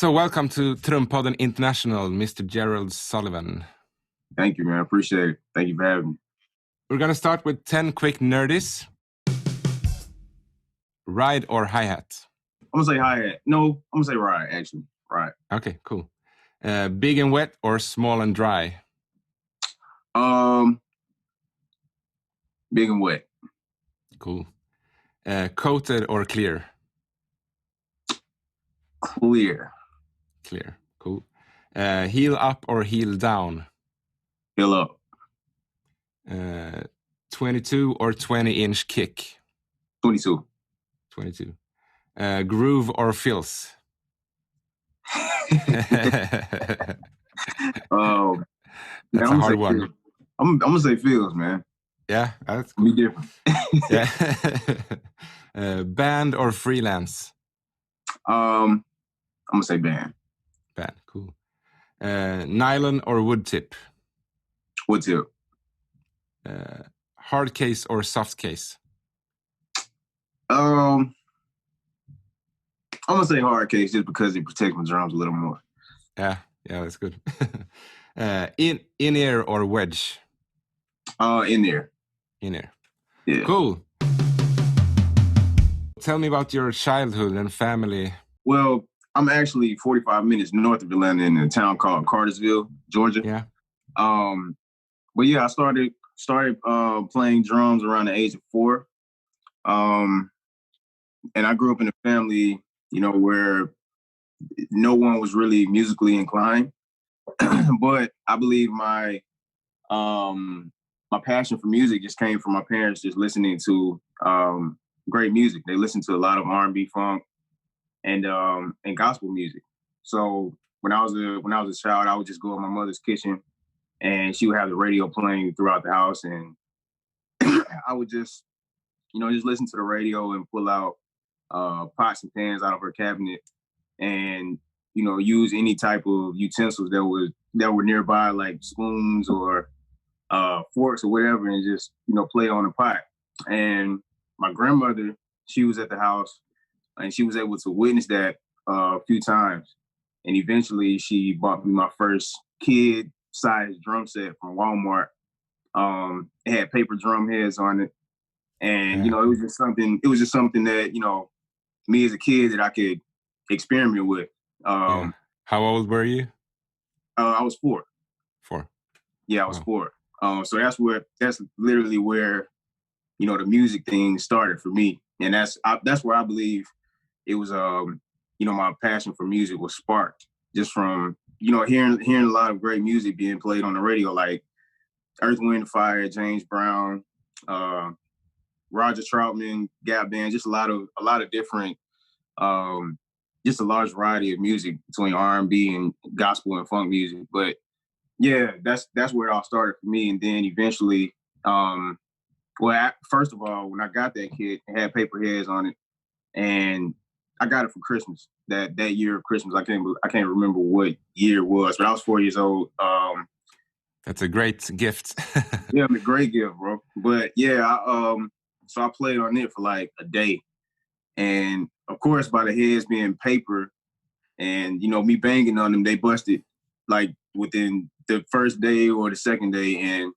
So welcome to Trumpodden International, Mr. Jerrod Sullivan. Thank you, man. I appreciate it. Thank you for having me. We're going to start with 10 quick nerdies. Ride or hi-hat? I'm going to say hi-hat. No, I'm going to say ride, actually. Ride. Okay, cool. Big and wet or small and dry? Big and wet. Cool. Coated or clear? Clear. Clear, cool. Heel up or heel down? Heel up. 22 or 20-inch kick? 22. 22. Groove or filth? That's a hard one. I'm going to say feels, man. Yeah, that's cool. Be different. Yeah. Band or freelance? I'm going to say band. Band, cool. Nylon or wood tip? Wood tip. Hard case or soft case? I'm going to say hard case just because it protects my drums a little more. Yeah, that's good. In-ear or wedge? In-ear. In-ear. Yeah. Cool. Tell me about your childhood and family. Well, I'm actually 45 minutes north of Atlanta in a town called Cartersville, Georgia. Yeah. But yeah, I started playing drums around the age of 4. And I grew up in a family, where no one was really musically inclined. But I believe my passion for music just came from my parents just listening to great music. They listened to a lot of R&B, funk, and gospel music. So when I was a child, I would just go in my mother's kitchen, and she would have the radio playing throughout the house, and I would just listen to the radio and pull out pots and pans out of her cabinet, and use any type of utensils that were nearby, like spoons or forks or whatever, and just play on the pot. And my grandmother, she was at the house, and she was able to witness that a few times. And eventually she bought me my first kid-sized drum set from Walmart. It had paper drum heads on it. And, it was just something that, me as a kid that I could experiment with. How old were you? I was 4. 4. Yeah, I was 4. So that's literally where, the music thing started for me. And that's where I believe it was, my passion for music was sparked just from, hearing a lot of great music being played on the radio, like Earth, Wind, Fire, James Brown, Roger Troutman, Gap Band, just a lot of different, just a large variety of music between R&B and gospel and funk music. But yeah, that's where it all started for me. And then eventually, first of all, when I got that kit, it had paper heads on it, and I got it for Christmas. That year of Christmas, I can't remember what year it was, but I was 4 years old. That's a great gift. Yeah, a great gift, bro. But yeah, so I played on it for like a day, and of course, by the heads being paper, and me banging on them, they busted like within the first day or the second day, and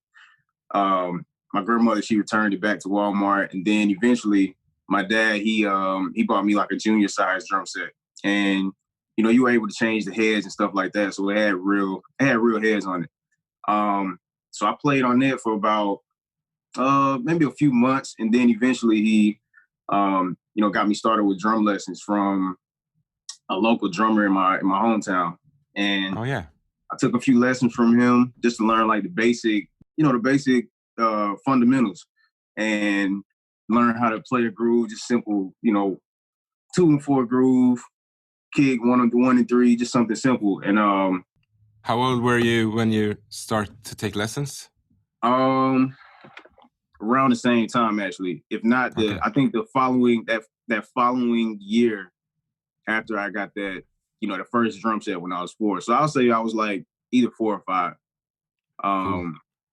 my grandmother, she returned it back to Walmart, and then eventually my dad, he bought me like a junior size drum set, and you were able to change the heads and stuff like that, so it had real heads on it. So I played on it for about maybe a few months, and then eventually he got me started with drum lessons from a local drummer in my hometown, and I took a few lessons from him just to learn like the basic fundamentals, and learn how to play a groove, just simple, 2 and 4 groove, kick 1 and 3, just something simple. And how old were you when you started to take lessons? Around the same time, actually. If not I think the following that following year after I got that, the first drum set when I was 4. So I'll say I was like either 4 or 5.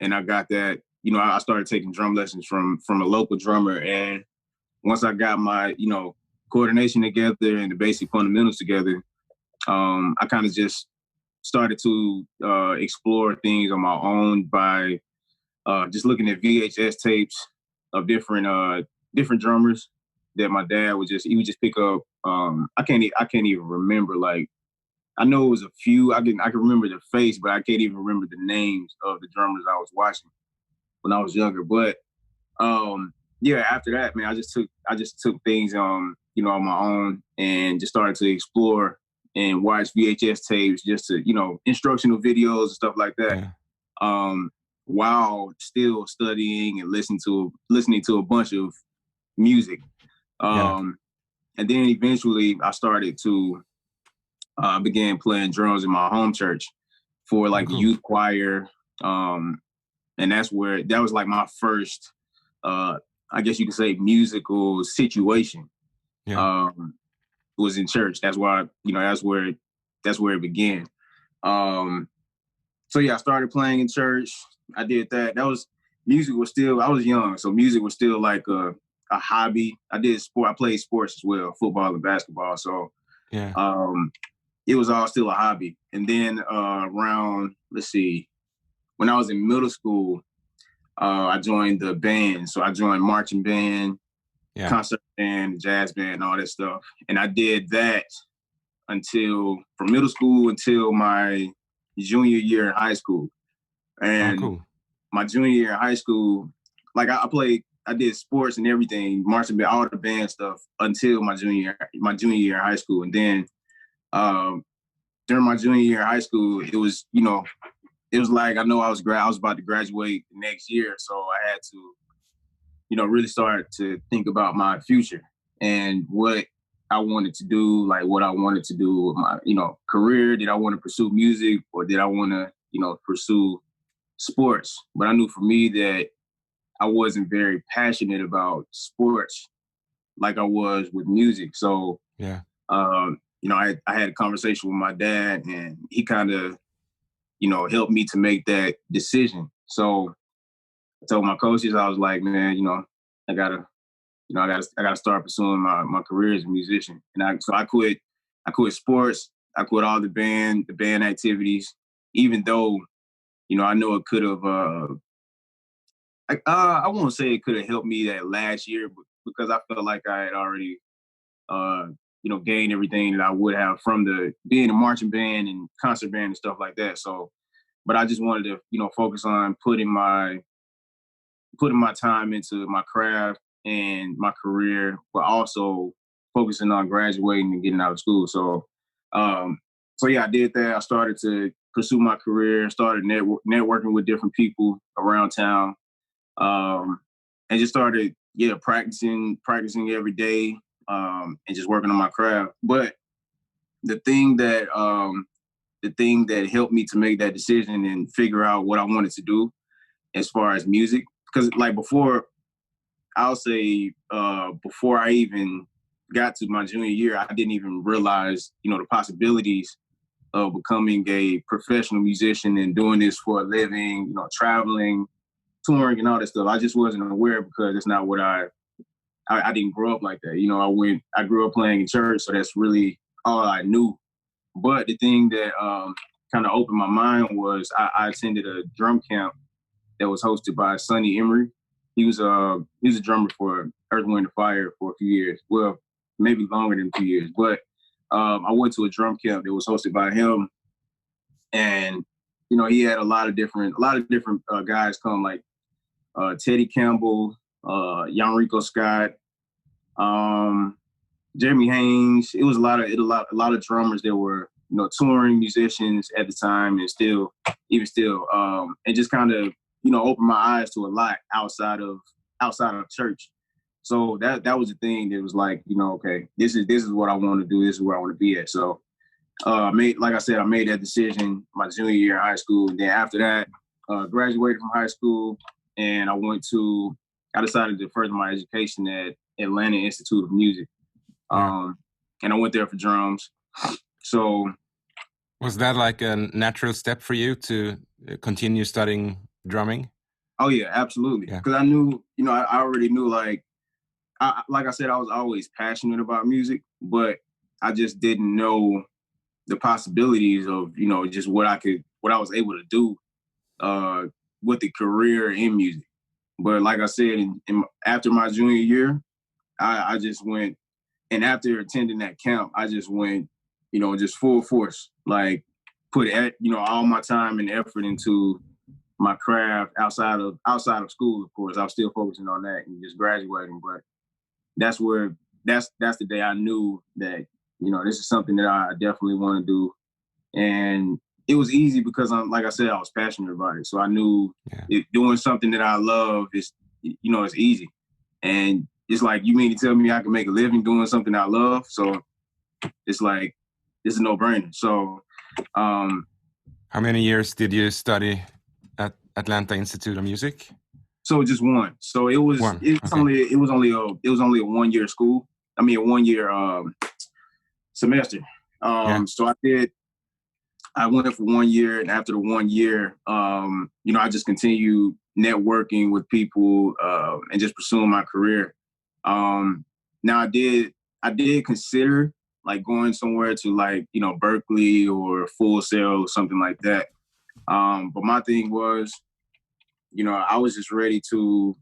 And I got that, I started taking drum lessons from a local drummer. And once I got my, coordination together and the basic fundamentals together, I kind of just started to explore things on my own by just looking at VHS tapes of different drummers that my dad would just pick up. I can't even remember. Like, I know it was a few. I can remember the face, but I can't even remember the names of the drummers I was watching when I was younger. But yeah, after that, man, I just took things on my own and just started to explore and watch VHS tapes, just to, instructional videos and stuff like that. Yeah. While still studying and listening to a bunch of music. And then eventually I started to began playing drums in my home church for like the youth choir. And that was like my first, I guess you could say, musical situation. Was in church. That's why, that's where it began. So yeah, I started playing in church. I did that. I was young, so music was still like a hobby. I played sports as well, football and basketball. So it was all still a hobby. And then around, when I was in middle school, I joined the band. So I joined marching band, concert band, jazz band, all that stuff. And I did that from middle school until my junior year in high school. And my junior year in high school, like I did sports and everything, marching band, all the band stuff until my junior year in high school. And then during my junior year in high school, it was like, I know I was about to graduate next year. So I had to, really start to think about my future and what I wanted to do, like what I wanted to do with my, career. Did I want to pursue music, or did I want to, pursue sports? But I knew for me that I wasn't very passionate about sports like I was with music. So, I had a conversation with my dad, and he kind of, helped me to make that decision. So I told my coaches, I was like, man, I gotta start pursuing my career as a musician. And I quit sports. I quit all the band activities, even though, I know it could have, I won't say it could have helped me that last year, but because I felt like I had already, gained everything that I would have from being a marching band and concert band and stuff like that. So, but I just wanted to, focus on putting my time into my craft and my career, but also focusing on graduating and getting out of school. So, yeah, I did that. I started to pursue my career, started networking with different people around town, and just started, practicing every day, and just working on my craft. But the thing that helped me to make that decision and figure out what I wanted to do as far as music, because like before I even got to my junior year, I didn't even realize, the possibilities of becoming a professional musician and doing this for a living, traveling, touring and all that stuff. I just wasn't aware, because it's not what I didn't grow up like that. I grew up playing in church, so that's really all I knew. But the thing that kind of opened my mind was I attended a drum camp that was hosted by Sonny Emery. He was a drummer for Earth, Wind & Fire for a few years. Well, maybe longer than 2 years. But I went to a drum camp that was hosted by him, and he had a lot of different guys come, like Teddy Campbell, Yanrico Scott, Jeremy Haynes. It was a lot of drummers that were touring musicians at the time, and still, and just kind of opened my eyes to a lot outside of church. So that was the thing that was like, okay, this is what I want to do. This is where I want to be at. So I made that decision my junior year in high school. And then after that, graduated from high school, and I decided to further my education at Atlanta Institute of Music. And I went there for drums. So was that like a natural step for you to continue studying drumming? Oh yeah, absolutely. Because I knew, I already knew, like I said, I was always passionate about music, but I just didn't know the possibilities of, you know, just what I was able to do with the career in music. But like I said, after my junior year, I just went, and after attending that camp, I just went, you know, just full force, like put, you know, all my time and effort into my craft outside of school. Of course, I was still focusing on that and just graduating. But that's the day I knew that, you know, this is something that I definitely want to do. And it was easy because like I said, I was passionate about it. So I knew doing something that I love is, you know, it's easy. And it's like, you mean to tell me I can make a living doing something I love? So it's like, it's a no-brainer. So how many years did you study at Atlanta Institute of Music? So just one. So it was only a 1 year school. I mean, a 1 year semester. So I went for 1 year, and after the 1 year, you know, I just continued networking with people and just pursuing my career. Now I did consider like going somewhere to like, you know, Berkeley or Full Sail or something like that. But my thing was, you know, I was ready to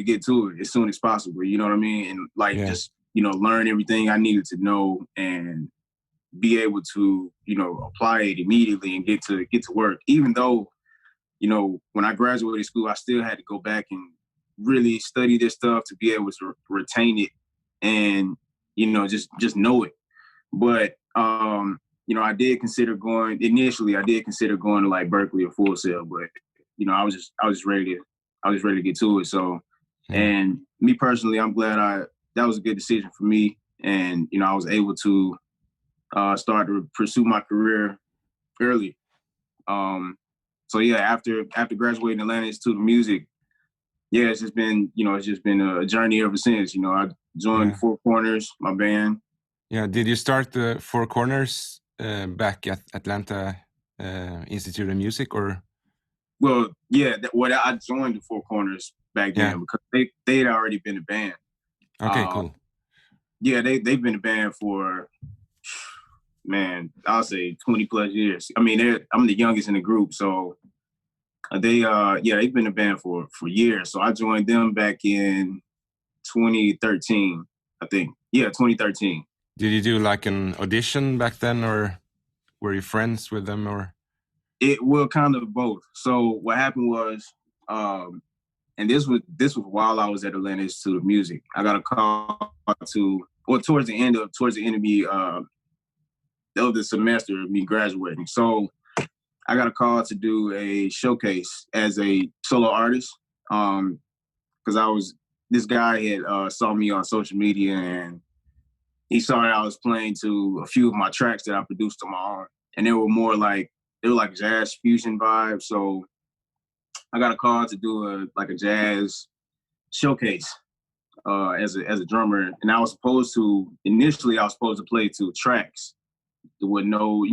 get to it as soon as possible. You know what I mean? And like just, you know, learn everything I needed to know and be able to, you know, apply it immediately and get to work. Even though, you know, when I graduated school, I still had to go back and really study this stuff to be able to retain it and, you know, just know it. But, you know, I did consider going to like Berkeley or Full Sail, but, you know, I was just ready to get to it. So, and me personally, I'm glad that was a good decision for me. And, you know, I was able to start to pursue my career early. So yeah, after graduating Atlanta Institute of Music, it's just been a journey ever since. You know, I joined Four Corners, my band. Yeah, did you start the Four Corners back at Atlanta Institute of Music, or? Well, I joined the Four Corners back then because they had already been a band. Okay, cool. Yeah, they've been a band for, man, I'll say 20 plus years. I mean, I'm the youngest in the group, so they've been a band for years. So I joined them back in 2013, I think. Yeah, 2013. Did you do like an audition back then, or were you friends with them, or? Kind of both. So what happened was, and this was while I was at Atlanta Institute of Music. I got a call towards the end of me of the semester of me graduating. So I got a call to do a showcase as a solo artist. Because this guy had saw me on social media, and he saw that I was playing to a few of my tracks that I produced on my own, and they were like jazz fusion vibes. So I got a call to do a jazz showcase as a drummer, and I was supposed to play 2 tracks with no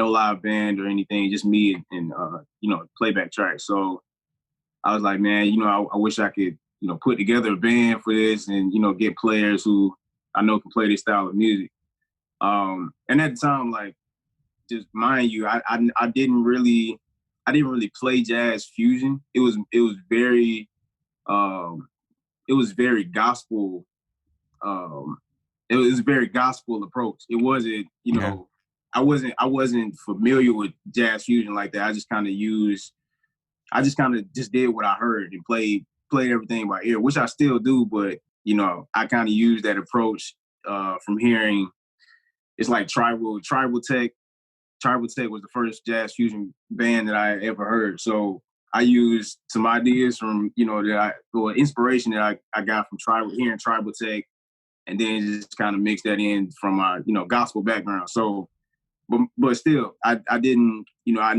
live band or anything, just me and playback tracks. So I was like, man, you know, I wish I could, you know, put together a band for this and, you know, get players who I know can play this style of music. And at the time, like, just mind you, I didn't really play jazz fusion. It was very gospel. It was a very gospel approach. It wasn't, you know, I wasn't familiar with jazz fusion like that. I just kind of just did what I heard and played everything by ear, which I still do. But, you know, I kind of used that approach from hearing. It's like Tribal Tech. Tribal Tech was the first jazz fusion band that I ever heard. So I used some ideas from, you know, inspiration that I got from hearing Tribal Tech, and then just kind of mix that in from my, you know, gospel background. So, but still, I didn't, you know, I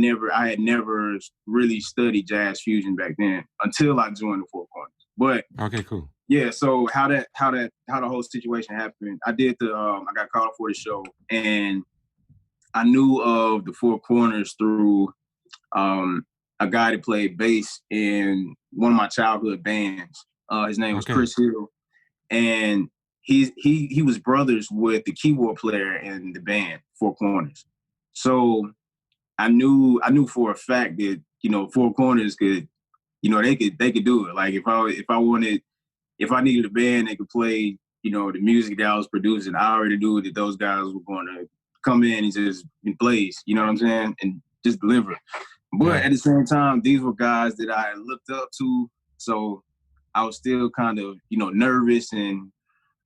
had never really studied jazz fusion back then until I joined the Four Corners. But okay, cool. Yeah, so how the whole situation happened, I got called for the show, and I knew of the Four Corners through a guy that played bass in one of my childhood bands. His name was Chris Hill, and he was brothers with the keyboard player in the band Four Corners. So I knew for a fact that, you know, Four Corners could, you know, they could do it. Like if I needed a band that could play, you know, the music that I was producing, I already knew that those guys were going to come in and just blaze, you know what I'm saying, and just deliver. But at the same time, these were guys that I looked up to, so I was still kind of, you know, nervous and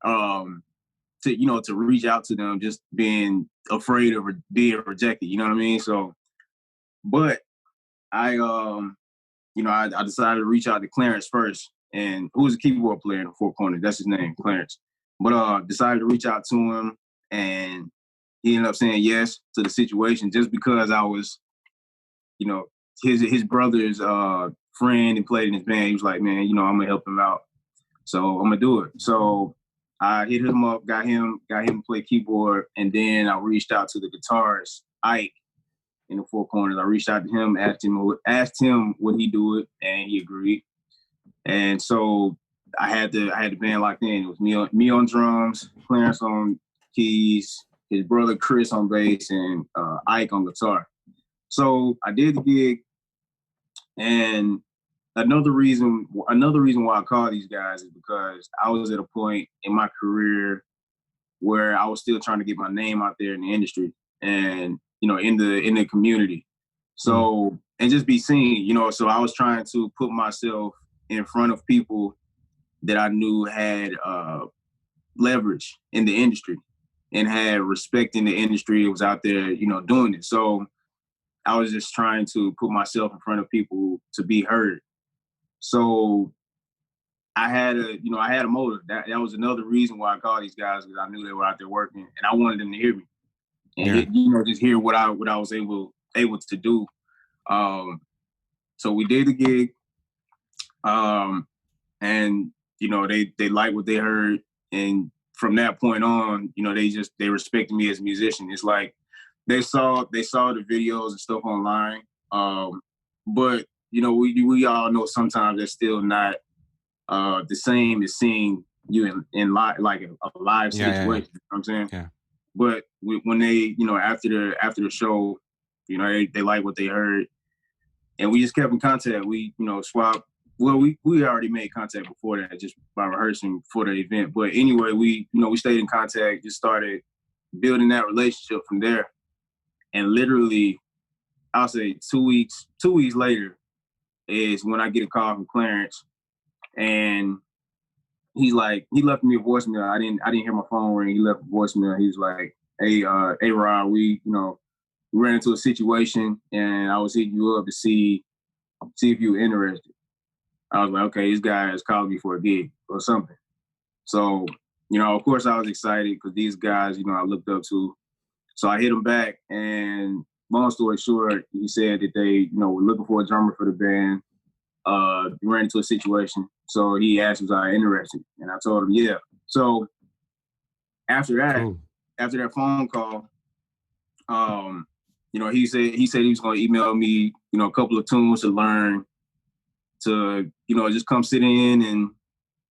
to reach out to them, just being afraid of being rejected, you know what I mean? So, but I decided to reach out to Clarence first, and who was a keyboard player in the Four Corners. That's his name, Clarence. But decided to reach out to him, and he ended up saying yes to the situation just because I was, you know, his brother's friend and played in his band. He was like, man, you know, I'm gonna help him out, so I'm gonna do it. So I hit him up, got him to play keyboard, and then I reached out to the guitarist, Ike, in the Four Corners. I reached out to him, asked him would he do it, and he agreed. And so I had the band locked in. It was me on drums, Clarence on keys, his brother Chris on bass, and Ike on guitar. So I did the gig, and another reason why I call these guys is because I was at a point in my career where I was still trying to get my name out there in the industry and, you know, in the community. So, and just be seen, you know, so I was trying to put myself in front of people that I knew had leverage in the industry and had respect in the industry. It was out there, you know, doing it. So I was just trying to put myself in front of people to be heard. So I had a motive. That was another reason why I called these guys, because I knew they were out there working, and I wanted them to hear me and just hear what I was able to do. So we did the gig, and you know they liked what they heard, and from that point on, you know they respected me as a musician. It's like they saw the videos and stuff online, but you know we all know sometimes that's still not the same as seeing you in live, like a live situation. You know what I'm saying? Yeah. But when they, you know, after the show, you know, they liked what they heard, and we just kept in contact. We, you know, swapped. Well, we already made contact before that, just by rehearsing for the event. But anyway, we stayed in contact, just started building that relationship from there. And literally, I'll say 2 weeks later is when I get a call from Clarence, and he left me a voicemail. I didn't hear my phone ring. He left a voicemail. He was like, hey Rod, we ran into a situation, and I was hitting you up to see if you were interested. I was like, okay, this guy is calling me for a gig or something. So, you know, of course I was excited because these guys, you know, I looked up to. So I hit him back, and long story short, he said that they, you know, were looking for a drummer for the band. Ran into a situation. So he asked was I interested, and I told him yeah. So after that phone call, you know, he said he was going to email me, you know, a couple of tunes to learn, to, you know, just come sit in and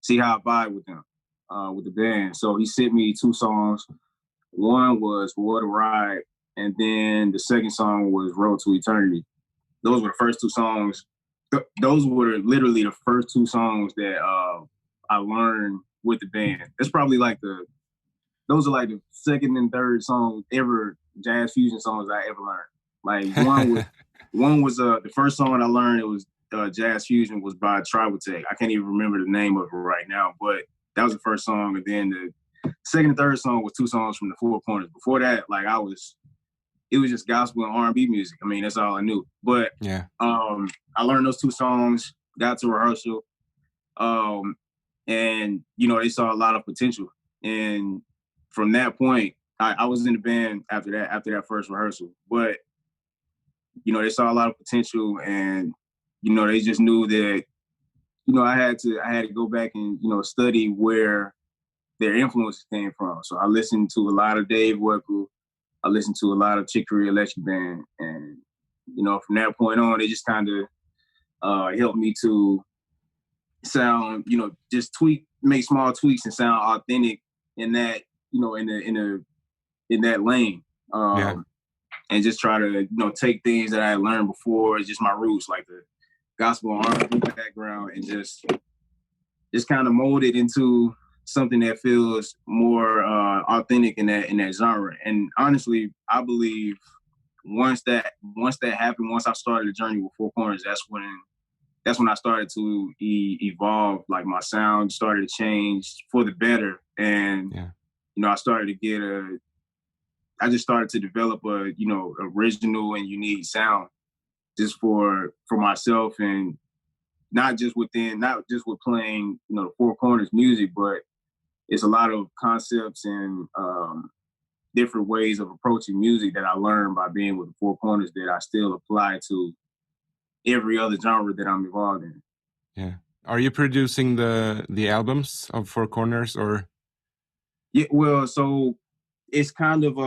see how I vibe with them, with the band. So he sent me 2 songs. One was What a Ride, and then the second song was Road to Eternity. Those were the first 2 songs. Those were literally the first 2 songs that I learned with the band. It's probably like those are like the second and third songs ever, jazz fusion songs I ever learned. Like one was the first song I learned, it was jazz fusion, was by Trumpodden. I can't even remember the name of it right now, but that was the first song. And then the second and third song was 2 songs from the Four Corners. Before that, like it was just gospel and R&B music. I mean, that's all I knew. But I learned those 2 songs, got to rehearsal, and you know they saw a lot of potential. And from that point, I was in the band after that first rehearsal. But you know they saw a lot of potential, and you know they just knew that you know I had to go back and you know study where their influences came from. So I listened to a lot of Dave Weckl. I listened to a lot of Chick Corea Electric Band, and you know, from that point on, they just kind of helped me to sound, you know, just make small tweaks and sound authentic in that, you know, in that lane. And just try to, you know, take things that I had learned before, just my roots, like the gospel and R&B background, and just kind of mold it into something that feels more authentic in that genre. And honestly, I believe once that happened, once I started the journey with Four Corners, that's when I started to evolve. Like my sound started to change for the better, and you know, I just started to develop a, you know, original and unique sound just for myself, and not just with playing, you know, the Four Corners music, but it's a lot of concepts and different ways of approaching music that I learned by being with the Four Corners that I still apply to every other genre that I'm involved in. Yeah. Are you producing the albums of Four Corners, or? Yeah, well, so it's kind of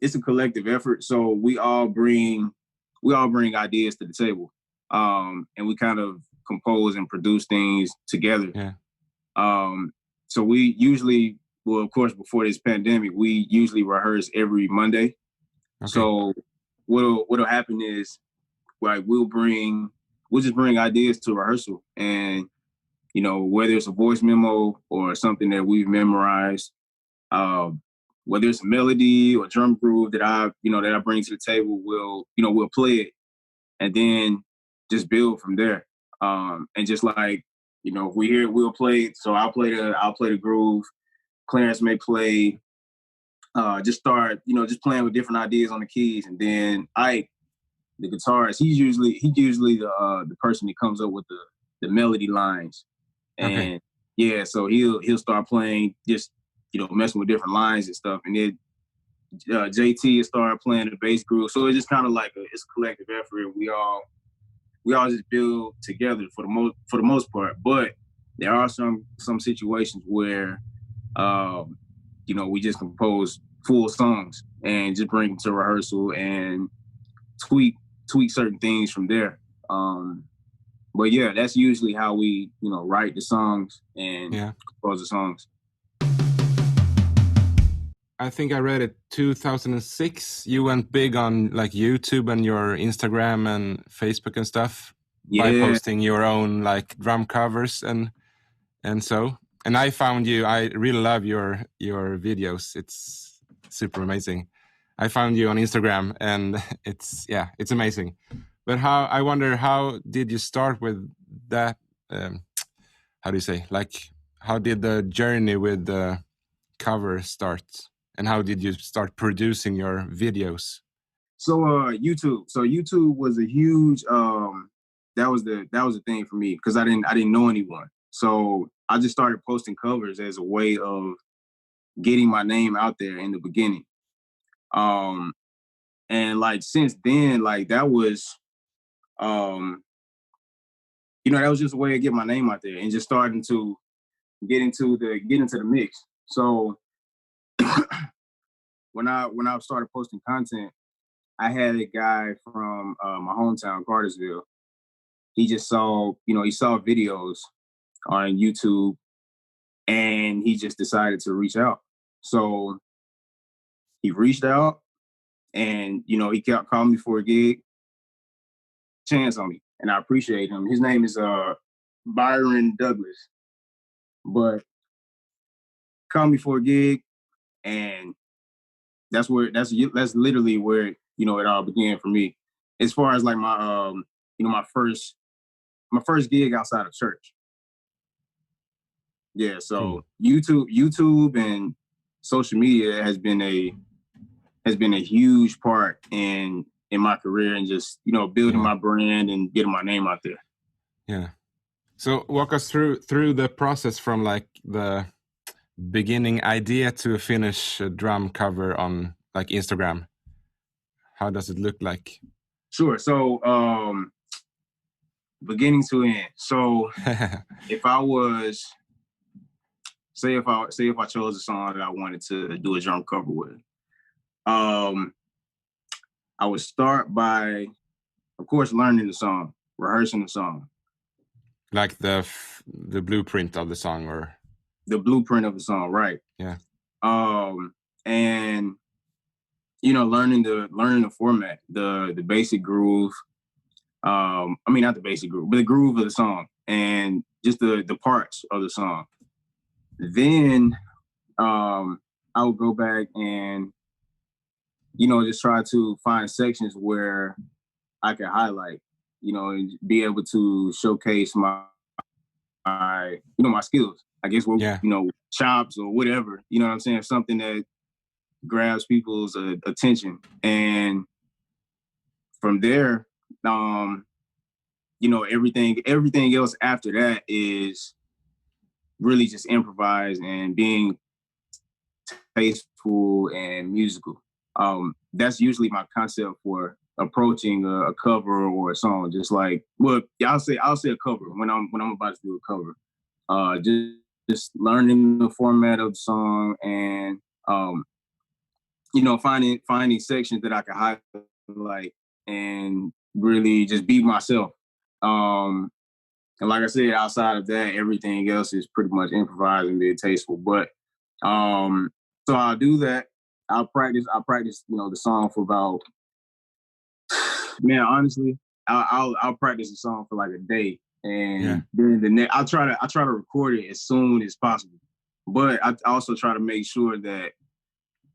it's a collective effort. So we all bring ideas to the table, and we kind of compose and produce things together. Yeah. So we usually, well, of course, before this pandemic, we usually rehearse every Monday. Okay. So what'll happen is, like, we'll just bring ideas to rehearsal, and, you know, whether it's a voice memo or something that we've memorized, whether it's a melody or drum groove that I bring to the table, we'll play it and then just build from there. And just like, you know, if we hear it, we'll play it. So I'll play the groove. Clarence may play, just start, you know, just playing with different ideas on the keys. And then Ike, the guitarist, he's usually the person that comes up with the melody lines. And yeah, so he'll start playing, just, you know, messing with different lines and stuff. And then JT started playing the bass groove. So it's just kind of like it's a collective effort. We all just build together for the most part. But there are some situations where, you know, we just compose full songs and just bring them to rehearsal and tweak certain things from there. But yeah, that's usually how we, you know, write the songs and compose the songs. I think I read it 2006. You went big on like YouTube and your Instagram and Facebook and stuff by posting your own like drum covers and so. And I found you. I really love your videos. It's super amazing. I found you on Instagram, and it's amazing. But I wonder, how did you start with that? How do you say? Like, how did the journey with the cover start? And how did you start producing your videos? So YouTube. So YouTube was a huge that was the thing for me, because I didn't know anyone. So I just started posting covers as a way of getting my name out there in the beginning. And like since then, like that was you know, that was just a way to get my name out there and just starting to get into the mix. So when I started posting content, I had a guy from my hometown, Cartersville. He just saw videos on YouTube, and he just decided to reach out. So he reached out, and, you know, he kept calling me for a gig, chance on me, and I appreciate him. His name is Byron Douglas, but called me for a gig, and that's literally where, you know, it all began for me. As far as like my you know, my first gig outside of church. Yeah, so YouTube and social media has been a huge part in my career, and just, you know, building my brand and getting my name out there. Yeah. So walk us through the process from like the beginning idea to a finished drum cover on like Instagram. How does it look like? Sure. So beginning to end. So if I was, say if I chose a song that I wanted to do a drum cover with, I would start by, of course, learning the song, rehearsing the song. Like the blueprint of the song, or? the blueprint of the song, right? Yeah. And you know, learning the format, the basic groove. I mean, not the basic groove, but the groove of the song, and just the parts of the song. Then I would go back and, you know, just try to find sections where I could highlight, you know, and be able to showcase my you know, my skills. I guess what Yeah. you know, chops or whatever. You know what I'm saying? Something that grabs people's attention, and from there, you know, everything else after that is really just improvise and being tasteful and musical. That's usually my concept for approaching a cover or a song. Just like, well, yeah, I'll say a cover when I'm about to do a cover. Just learning the format of the song, and you know, finding sections that I can highlight and really just be myself. And like I said, outside of that, everything else is pretty much improvised and being tasteful. But so I'll do that. I'll practice, you know, the song for about, man, honestly, I'll practice the song for like a day. And then the next, I'll try to record it as soon as possible. But I also try to make sure that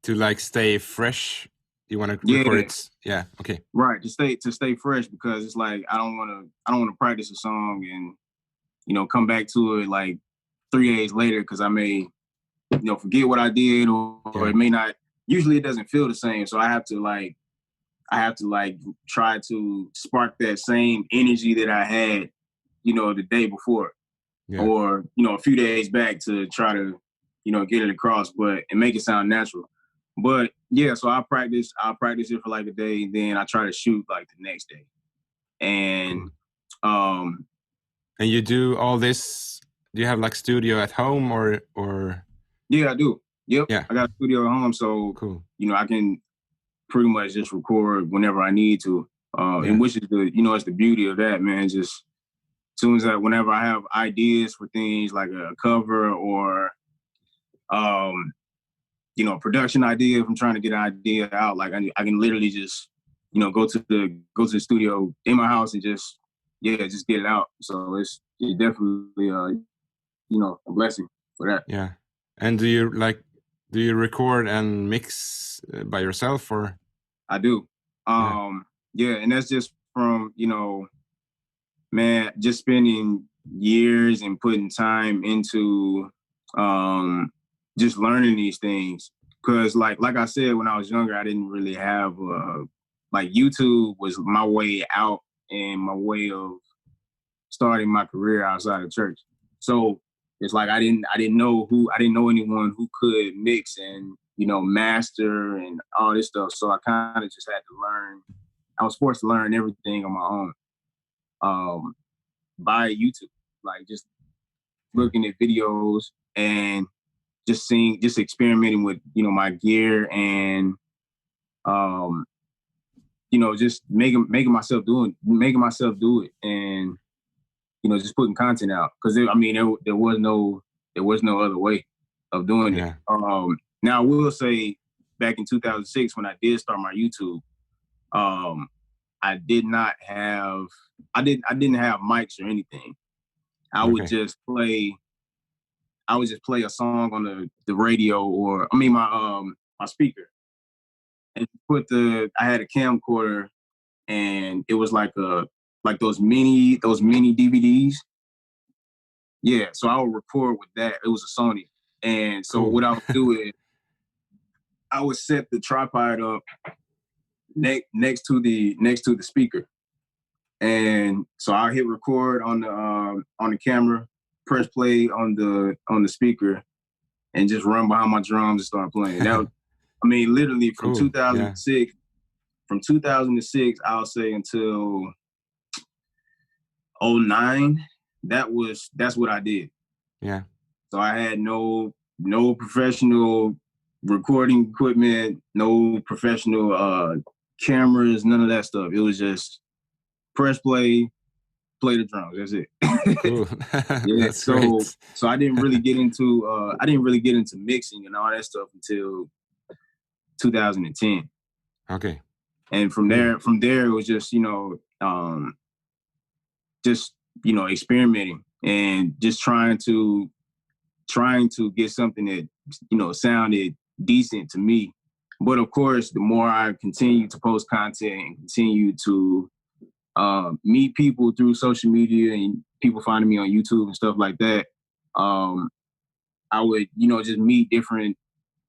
to like stay fresh, you want to record it. Yeah. Okay. Right. To stay fresh, because it's like, I don't want to practice a song and, you know, come back to it like 3 days later, because I may, you know, forget what I did, or it may not. Usually it doesn't feel the same. So I have to try to spark that same energy that I had, you know, the day before, or, you know, a few days back, to try to, you know, get it across, but and make it sound natural. But yeah, so I'll practice it for like a day, then I try to shoot like the next day. And and you do all this, do you have like studio at home or Yeah, I do. Yep. Yeah. I got a studio at home, so cool. You know, I can pretty much just record whenever I need to. And which is it's the beauty of that, man. Just as soon as whenever I have ideas for things like a cover or you know, production idea, if I'm trying to get an idea out, like I can literally just, you know, go to the studio in my house and just get it out. So it's definitely you know, a blessing for that. Yeah. And do you record and mix by yourself, or? I do. Yeah, and that's just from, you know, man, just spending years and putting time into just learning these things. Cause like I said, when I was younger, I didn't really have like YouTube was my way out and my way of starting my career outside of church. So it's like I didn't know anyone who could mix and, you know, master and all this stuff. So I kind of just had to learn. I was forced to learn everything on my own by YouTube, like just looking at videos and just experimenting with, you know, my gear and you know, just making myself do it, and, you know, just putting content out, because I mean there was no other way of doing it. Now I will say, back in 2006 when I did start my YouTube, I didn't have mics or anything. I would just play a song on the radio, or I mean my speaker, and I had a camcorder, and it was like those mini DVDs. Yeah, so I would record with that. It was a Sony. And so what I would do is I would set the tripod up next to the speaker. And so I hit record on the camera, press play on the speaker, and just run behind my drums and start playing. That was, I mean, literally from 2006, I'll say, until 2009, that's what I did. Yeah. So I had no professional recording equipment, no professional cameras, none of that stuff. It was just press play, play the drums. That's it. Cool. Yeah. That's great. So I didn't really get into mixing and all that stuff until 2010. Okay. And from there it was just, experimenting and just trying to get something that, sounded decent to me. But of course, the more I continue to post content and continue to meet people through social media and people finding me on YouTube and stuff like that, I would, just meet different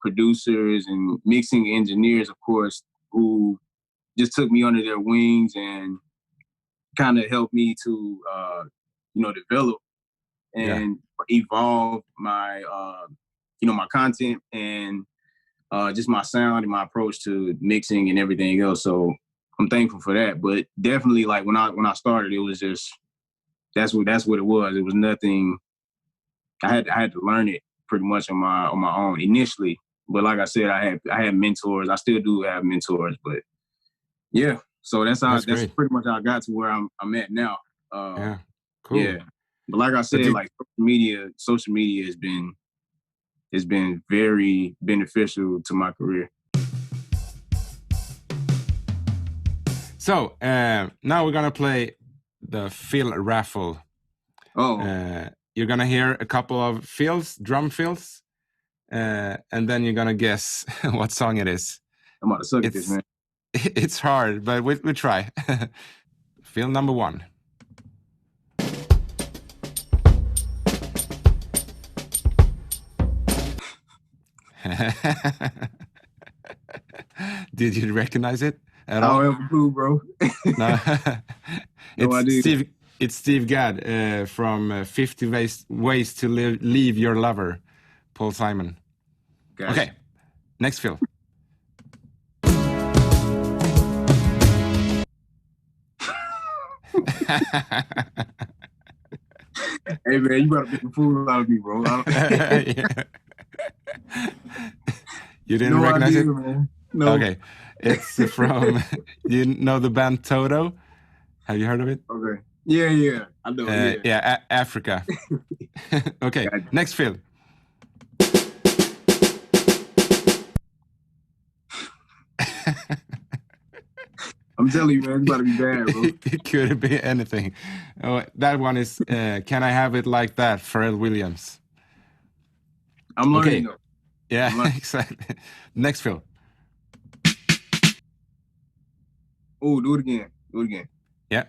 producers and mixing engineers, of course, who just took me under their wings and kind of helped me to, develop and evolve my, my content and just my sound and my approach to mixing and everything else. So I'm thankful for that. But definitely, like when I started, it was just that's what it was. It was nothing. I had to learn it pretty much on my own initially. But like I said, I had mentors. I still do have mentors. But yeah, so that's pretty much how I got to where I'm at now. Yeah, cool. Yeah, but like I said, like social media has been very beneficial to my career. So now we're gonna play the fill raffle. You're gonna hear a couple of drum fills, and then you're gonna guess what song it is. I'm about to suck at this, man. It's hard, but we try. Fill number 1. Did you recognize it at all? I don't have a clue, bro. No. No idea. It's Steve Gadd from 50 Ways to Leave Your Lover, Paul Simon. Gotcha. Okay, next fill. Hey, man, you better make a fool out of me, bro. You didn't recognize it? Man. No. Okay. It's from, you know the band Toto? Have you heard of it? Okay. Yeah. I know. Africa. Okay, gotcha. Next fill. I'm telling you, man, it's about to be bad, bro. It could be anything. Oh, that one is Can I Have It Like That, Pharrell Williams. I'm learning, though. Yeah, exactly. Next fill. Oh, do it again. Yeah.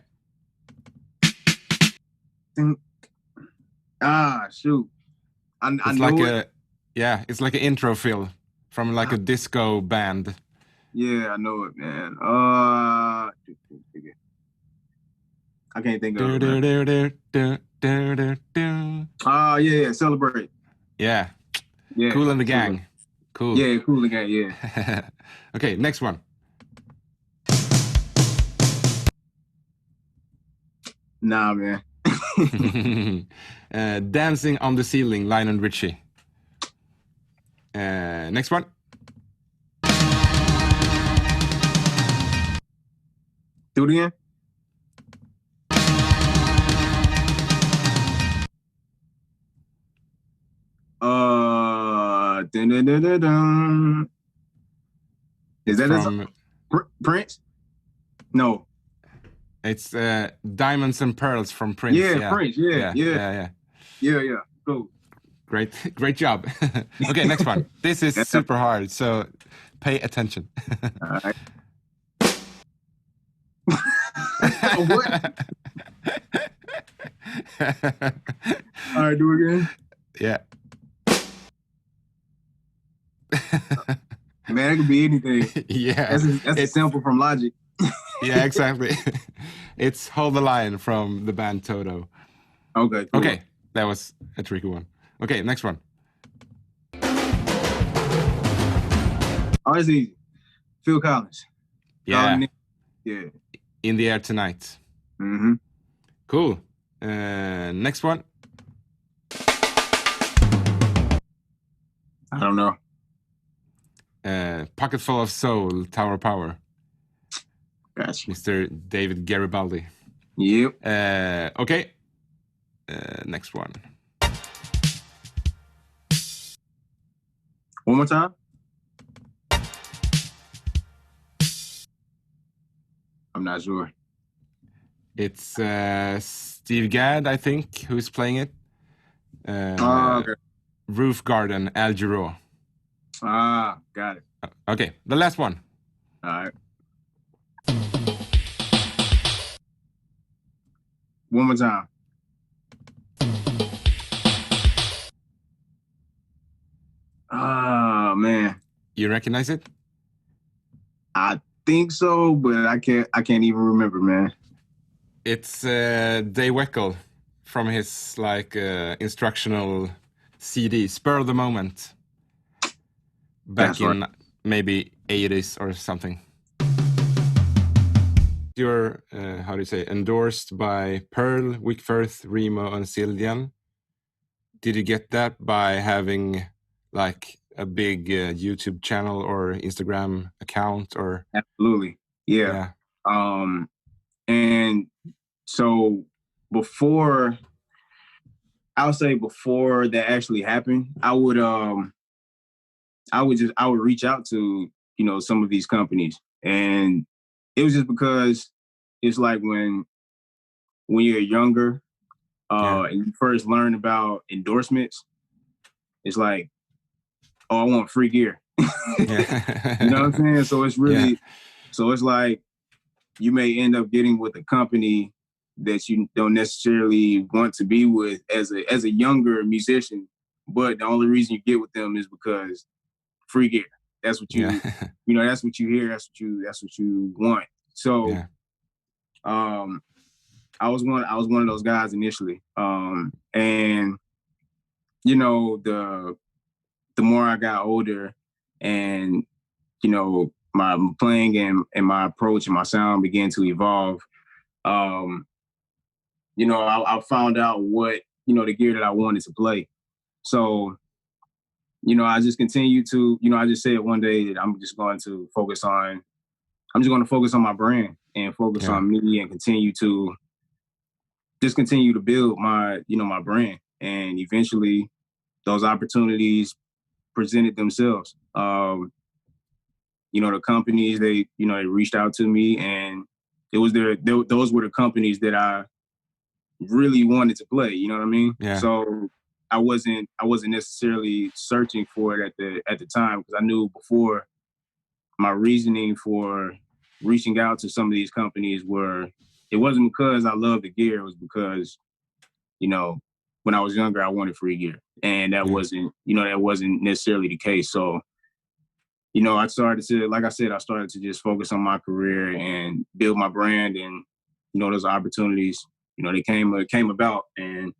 Shoot. It's like an intro fill from like a disco band. Yeah, I know it, man. I can't think of it. Yeah, Celebrate. Yeah. Kool and the Gang. Cool. Yeah, Kool and the Gang, yeah. Okay, next one. Nah, man. Dancing on the Ceiling, Lionel Richie. Next one. Do it again. Is that from Prince? No. It's Diamonds and Pearls from Prince. Yeah, Prince. Yeah. Cool. Great job. Okay, next one. This is super hard, so pay attention. All right. What? All right, do it again. Yeah. Man, it could be anything. Yeah. That's a sample from Logic. Yeah, exactly. It's Hold the Line from the band Toto. Okay. Cool. Okay, that was a tricky one. Okay, next one. Oh, it's easy. Phil Collins. Yeah. Yeah. In the Air Tonight. Mm-hmm. Cool. Next one. I don't know. Pocket Full of Soul, Tower Power. Gotcha. Mr. David Garibaldi. Yep. Okay. Next one. One more time. I'm not sure. It's Steve Gadd, I think, who's playing it. Okay. Roof Garden, Al Jarreau. Got it. Okay, the last one. All right. One more time. Oh man. You recognize it? I think so, but I can't even remember, man. It's Dave Weckl from his like instructional CD, Spur of the Moment. Back in maybe 80s or something. You're, how do you say, endorsed by Pearl, Wickfirth, Remo, and Sildian. Did you get that by having like a big YouTube channel or Instagram account or? Absolutely. Yeah. And so before that actually happened, I would reach out to, some of these companies. And it was just because it's like when you're younger, and you first learn about endorsements, it's like, oh, I want free gear. You know what I'm saying? So it's really, so it's like you may end up getting with a company that you don't necessarily want to be with as a younger musician, but the only reason you get with them is because free gear. That's what you, that's what you hear. That's what you want. So, I was one of those guys initially. And the more I got older and, my playing and my approach and my sound began to evolve, I found out what, the gear that I wanted to play. So, I just continue to, I just said one day that I'm just going to focus on my brand and focus on me and continue to build my, my brand. And eventually those opportunities presented themselves. The companies, they reached out to me, and it was those were the companies that I really wanted to play. You know what I mean? Yeah. So I wasn't necessarily searching for it at the time, because I knew before my reasoning for reaching out to some of these companies it wasn't because I loved the gear. It was because, when I was younger, I wanted free gear, and that wasn't necessarily the case. So, I started to just focus on my career and build my brand, and, those opportunities, they came about, and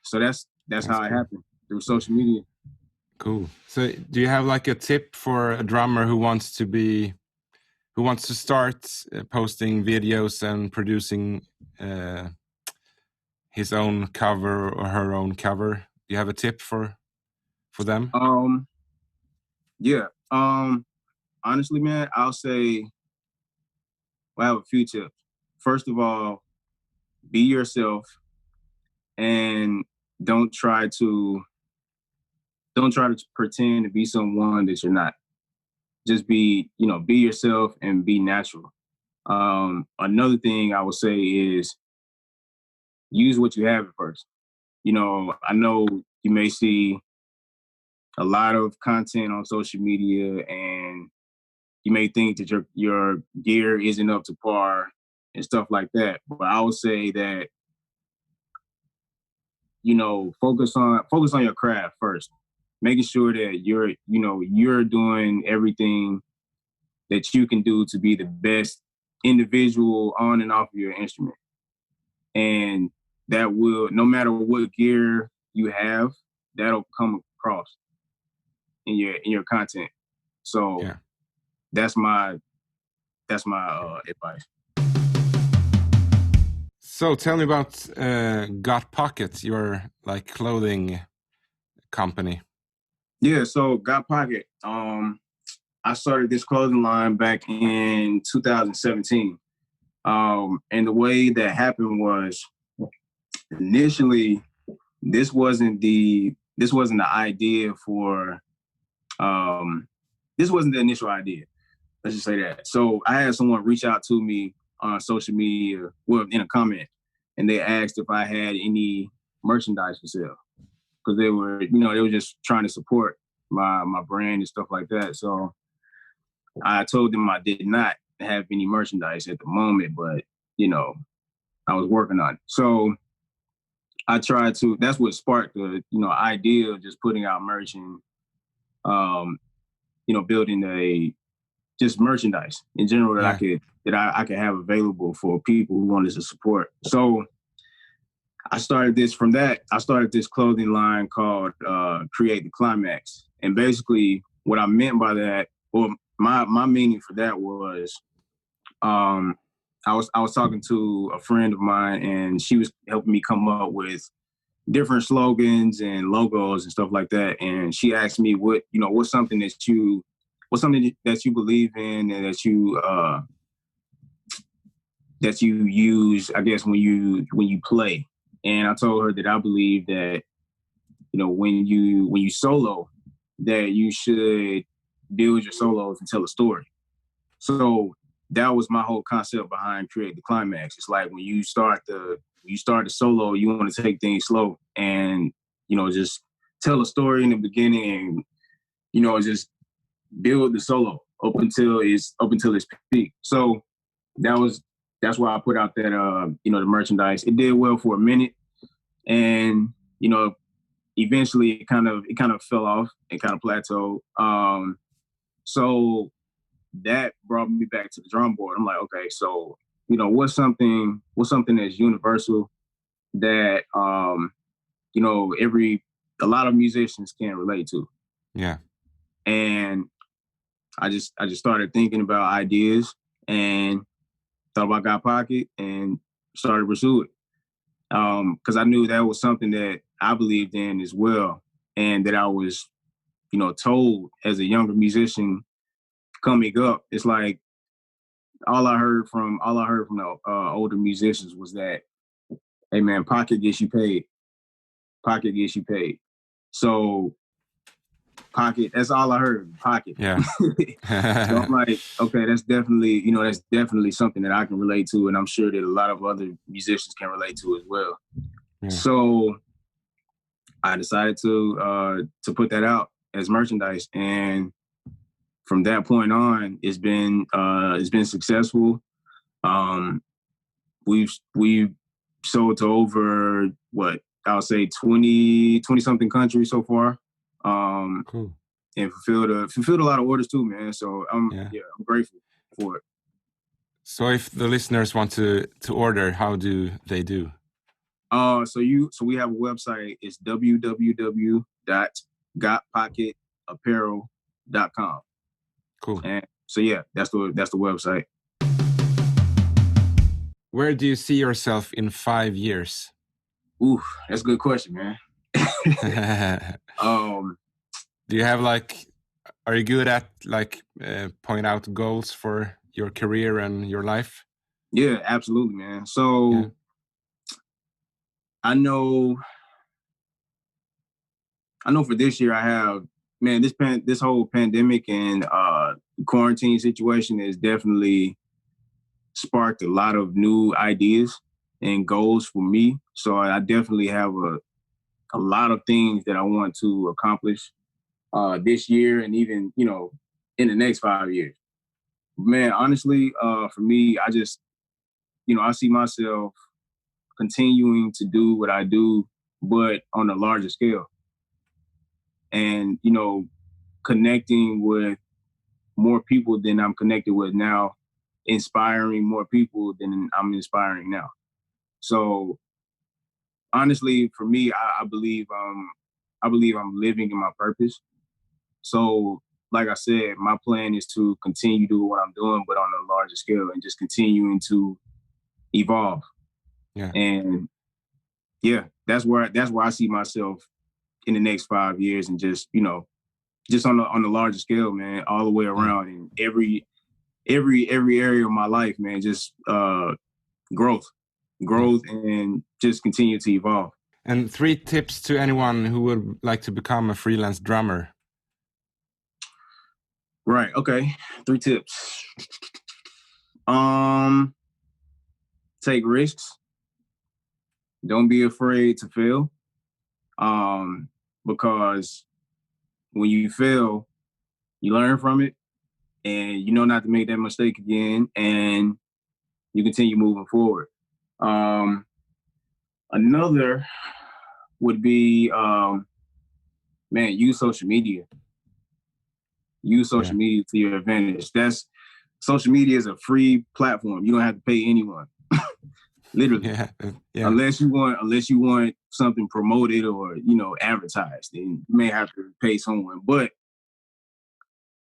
so that's how it happened, through social media. Cool. So do you have like a tip for a drummer who wants to start posting videos and producing his own cover or her own cover? Do you have a tip for them? Honestly, man, I'll say, I have a few tips. First of all, be yourself, and don't try to pretend to be someone that you're not. Just be yourself and be natural. Another thing I would say is use what you have at first. I know you may see a lot of content on social media, and you may think that your gear isn't up to par and stuff like that. But I would say that, focus on your craft first, making sure that you're doing everything that you can do to be the best individual on and off of your instrument. And that will, no matter what gear you have, that'll come across in your content. So that's my advice. So tell me about GotPocket, your like clothing company. Yeah, so GotPocket. I started this clothing line back in 2017. And the way that happened was initially this wasn't the idea for this wasn't the initial idea. Let's just say that. So I had someone reach out to me on social media, well, in a comment, and they asked if I had any merchandise for sale because they were just trying to support my brand and stuff like that. So I told them I did not have any merchandise at the moment, but I was working on it. So I tried to. That's what sparked the idea of just putting out merch and building just merchandise in general that I could have available for people who wanted to support. So I started this clothing line called Create the Climax. And basically what I meant by that, or my meaning for that was I was talking to a friend of mine and she was helping me come up with different slogans and logos and stuff like that. And she asked me what's something that you believe in and that you use, I guess, when you play. And I told her that I believe that, when you solo, that you should build your solos and tell a story. So that was my whole concept behind Create the Climax. It's like when you start the solo, you want to take things slow and, just tell a story in the beginning and, just build the solo up until its peak. So that's why I put out that the merchandise. It did well for a minute, and eventually it kind of fell off and kind of plateaued. So that brought me back to the drum board. I'm like, okay, so what's something that's universal that a lot of musicians can relate to. Yeah. And I just started thinking about ideas and thought about GotPocket and started to pursue it. Because I knew that was something that I believed in as well, and that I was, told as a younger musician coming up. It's like all I heard from the older musicians was that, hey man, pocket gets you paid. Pocket gets you paid. So pocket, that's all I heard. Pocket. Yeah. So I'm like, okay, that's definitely something that I can relate to, and I'm sure that a lot of other musicians can relate to as well. Yeah. So I decided to put that out as merchandise, and from that point on, it's been successful. We've sold to over I'll say 20 something countries so far. Cool. And fulfilled a lot of orders too, man. So I'm grateful for it. So if the listeners want to order, how do they do? So we have a website. It's www.gotpocketapparel.com. Cool. And so that's the website. Where do you see yourself in 5 years? Ooh, that's a good question, man. Do you have are you good at point out goals for your career and your life? Yeah, absolutely, man. So I know for this year I have, man, this whole pandemic and quarantine situation has definitely sparked a lot of new ideas and goals for me. So I definitely have a lot of things that I want to accomplish this year and even, in the next 5 years. Man, honestly, for me, I just, I see myself continuing to do what I do, but on a larger scale. And, connecting with more people than I'm connected with now, inspiring more people than I'm inspiring now. So honestly, for me, I believe I'm living in my purpose. So like I said, my plan is to continue doing what I'm doing, but on a larger scale and just continuing to evolve. Yeah. And that's where I see myself in the next 5 years, and just, just on the larger scale, man, all the way around in every area of my life, man. Just growth, and just continue to evolve. And 3 tips to anyone who would like to become a freelance drummer. Right. Okay. 3 tips. Take risks. Don't be afraid to fail. Because when you fail, you learn from it, and you know not to make that mistake again, and you continue moving forward. Another would be, man, use social media. Use social media to your advantage. Social media is a free platform. You don't have to pay anyone. Literally. Yeah. Unless you want something promoted or, advertised, then you may have to pay someone. But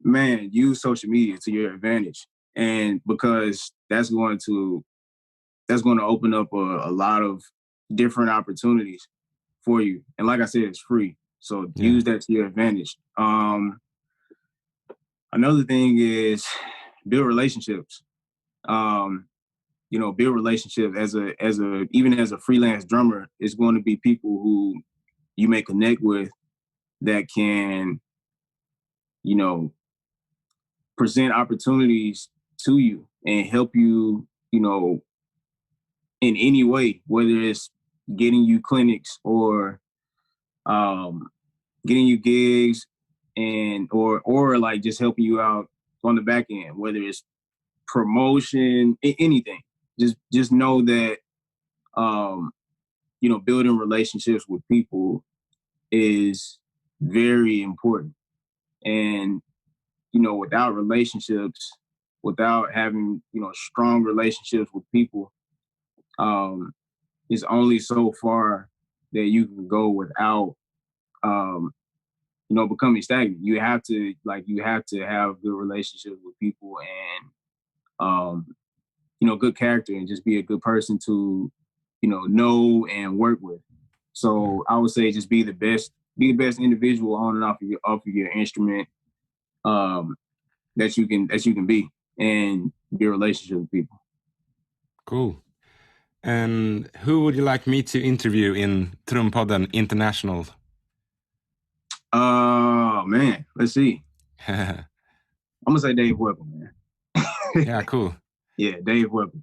man, use social media to your advantage. And because that's going to open up a lot of different opportunities for you. And like I said, it's free. So use that to your advantage. Another thing is build relationships. Build relationships even as a freelance drummer. It's going to be people who you may connect with that can, present opportunities to you and help you, in any way, whether it's getting you clinics or getting you gigs or like just helping you out on the back end, whether it's promotion, anything. Just know that, building relationships with people is very important. And, without relationships, without having, strong relationships with people, it's only so far that you can go without, becoming stagnant. You have to have good relationships with people and, good character, and just be a good person to, know and work with. So I would say just be the best individual on and off of your instrument, that you can be, and your relationship with people. Cool. And who would you like me to interview in Trumpodden International? Man, let's see. I'm gonna say Dave Weber, man. Yeah, cool. Yeah, Dave Weber.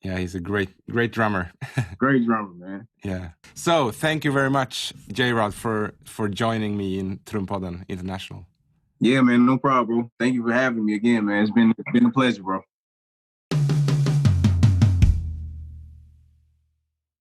Yeah, he's a great drummer. Great drummer, man. Yeah. So thank you very much, Jerrod, for joining me in Trumpodden International. Yeah, man, no problem, bro. Thank you for having me again, man. It's been a pleasure, bro.